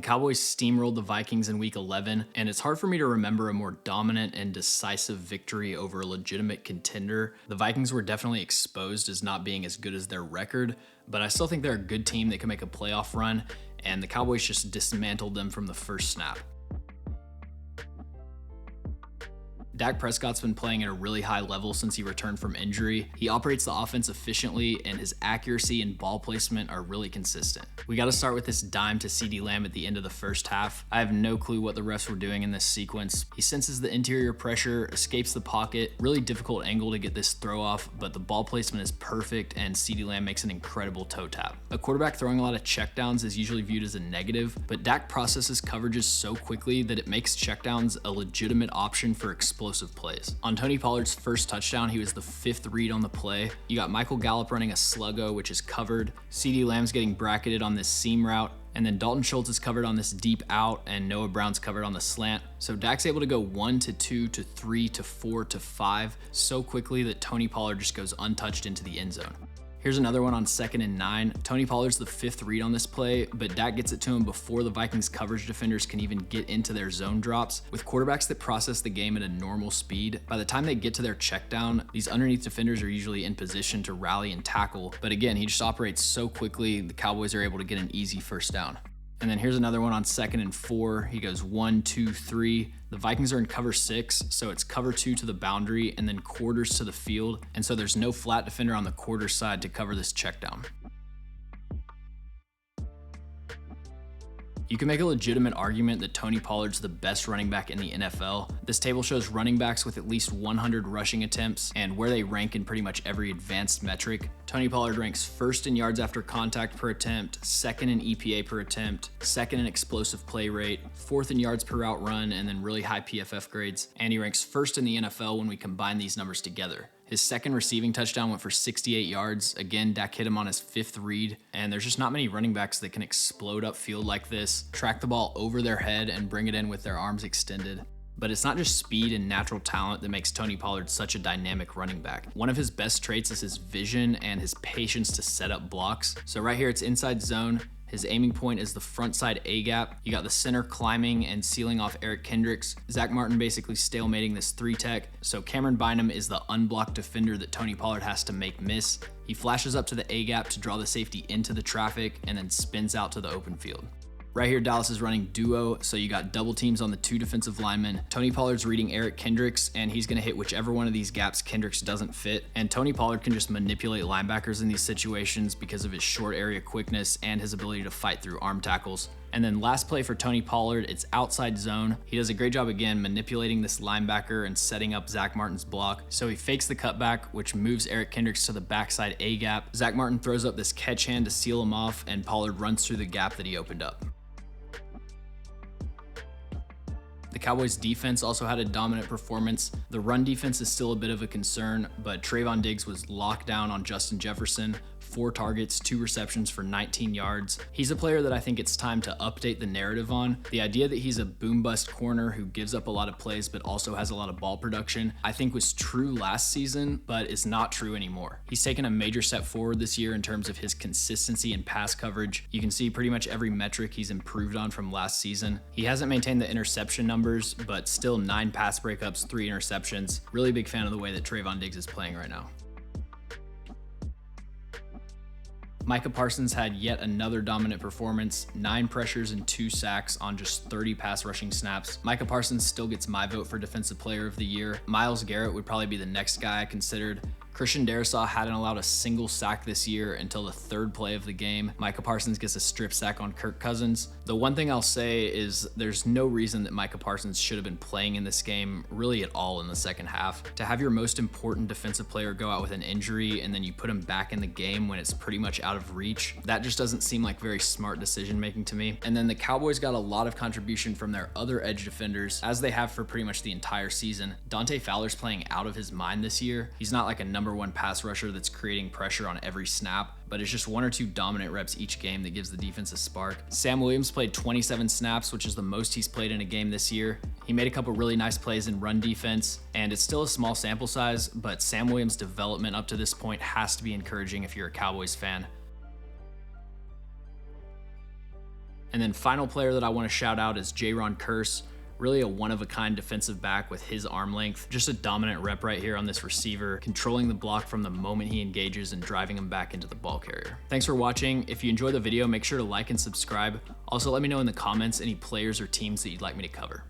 Cowboys steamrolled the Vikings in Week 11, and it's hard for me to remember a more dominant and decisive victory over a legitimate contender. The Vikings were definitely exposed as not being as good as their record, but I still think they're a good team that can make a playoff run, and the Cowboys just dismantled them from the first snap. Dak Prescott's been playing at a really high level since he returned from injury. He operates the offense efficiently, and his accuracy and ball placement are really consistent. We got to start with this dime to CeeDee Lamb at the end of the first half. I have no clue what the refs were doing in this sequence. He senses the interior pressure, escapes the pocket, really difficult angle to get this throw off, but the ball placement is perfect, and CeeDee Lamb makes an incredible toe tap. A quarterback throwing a lot of checkdowns is usually viewed as a negative, but Dak processes coverages so quickly that it makes checkdowns a legitimate option for explosive plays. On Tony Pollard's first touchdown, he was the fifth read on the play. You got Michael Gallup running a sluggo, which is covered. CeeDee Lamb's getting bracketed on this seam route. And then Dalton Schultz is covered on this deep out, and Noah Brown's covered on the slant. So Dak's able to go 1 to 2 to 3 to 4 to 5 so quickly that Tony Pollard just goes untouched into the end zone. Here's another one on 2nd and 9. Tony Pollard's the fifth read on this play, but Dak gets it to him before the Vikings coverage defenders can even get into their zone drops. With quarterbacks that process the game at a normal speed, by the time they get to their check down, these underneath defenders are usually in position to rally and tackle. But again, he just operates so quickly, the Cowboys are able to get an easy first down. And then here's another one on 2nd and 4. He goes 1, 2, 3. The Vikings are in cover 6, so it's cover 2 to the boundary and then quarters to the field. And so there's no flat defender on the quarter side to cover this check down. You can make a legitimate argument that Tony Pollard's the best running back in the NFL. This table shows running backs with at least 100 rushing attempts and where they rank in pretty much every advanced metric. Tony Pollard ranks first in yards after contact per attempt, second in EPA per attempt, second in explosive play rate, fourth in yards per route run, and then really high PFF grades. And he ranks first in the NFL when we combine these numbers together. His second receiving touchdown went for 68 yards. Again, Dak hit him on his fifth read, and there's just not many running backs that can explode upfield like this, track the ball over their head, and bring it in with their arms extended. But it's not just speed and natural talent that makes Tony Pollard such a dynamic running back. One of his best traits is his vision and his patience to set up blocks. So right here, it's inside zone. His aiming point is the front side A-gap. You got the center climbing and sealing off Eric Kendricks. Zach Martin basically stalemating this 3-tech. So Cameron Bynum is the unblocked defender that Tony Pollard has to make miss. He flashes up to the A-gap to draw the safety into the traffic and then spins out to the open field. Right here, Dallas is running duo, so you got double teams on the two defensive linemen. Tony Pollard's reading Eric Kendricks, and he's going to hit whichever one of these gaps Kendricks doesn't fit. And Tony Pollard can just manipulate linebackers in these situations because of his short area quickness and his ability to fight through arm tackles. And then last play for Tony Pollard, it's outside zone. He does a great job again manipulating this linebacker and setting up Zach Martin's block. So he fakes the cutback, which moves Eric Kendricks to the backside A-gap. Zach Martin throws up this catch hand to seal him off, and Pollard runs through the gap that he opened up. The Cowboys defense also had a dominant performance. The run defense is still a bit of a concern, but Trevon Diggs was locked down on Justin Jefferson. 4 targets, 2 receptions for 19 yards. He's a player that I think it's time to update the narrative on. The idea that he's a boom-bust corner who gives up a lot of plays but also has a lot of ball production, I think was true last season, but is not true anymore. He's taken a major step forward this year in terms of his consistency in pass coverage. You can see pretty much every metric he's improved on from last season. He hasn't maintained the interception numbers, but still 9 pass breakups, 3 interceptions. Really big fan of the way that Trevon Diggs is playing right now. Micah Parsons had yet another dominant performance, 9 pressures and 2 sacks on just 30 pass rushing snaps. Micah Parsons still gets my vote for Defensive Player of the Year. Myles Garrett would probably be the next guy I considered. Christian Darrisaw hadn't allowed a single sack this year until the 3rd play of the game. Micah Parsons gets a strip sack on Kirk Cousins. The one thing I'll say is there's no reason that Micah Parsons should have been playing in this game really at all in the second half. To have your most important defensive player go out with an injury and then you put him back in the game when it's pretty much out of reach, that just doesn't seem like very smart decision making to me. And then the Cowboys got a lot of contribution from their other edge defenders, as they have for pretty much the entire season. Dante Fowler's playing out of his mind this year. He's not like a number 1 pass rusher that's creating pressure on every snap, but it's just 1 or 2 dominant reps each game that gives the defense a spark. Sam Williams played 27 snaps, which is the most he's played in a game this year. He made a couple really nice plays in run defense, and it's still a small sample size, but Sam Williams' development up to this point has to be encouraging if you're a Cowboys fan. And then final player that I want to shout out is Jaron Kearse. Really a one-of-a-kind defensive back with his arm length. Just a dominant rep right here on this receiver, controlling the block from the moment he engages and driving him back into the ball carrier. Thanks for watching. If you enjoyed the video, make sure to like and subscribe. Also, let me know in the comments any players or teams that you'd like me to cover.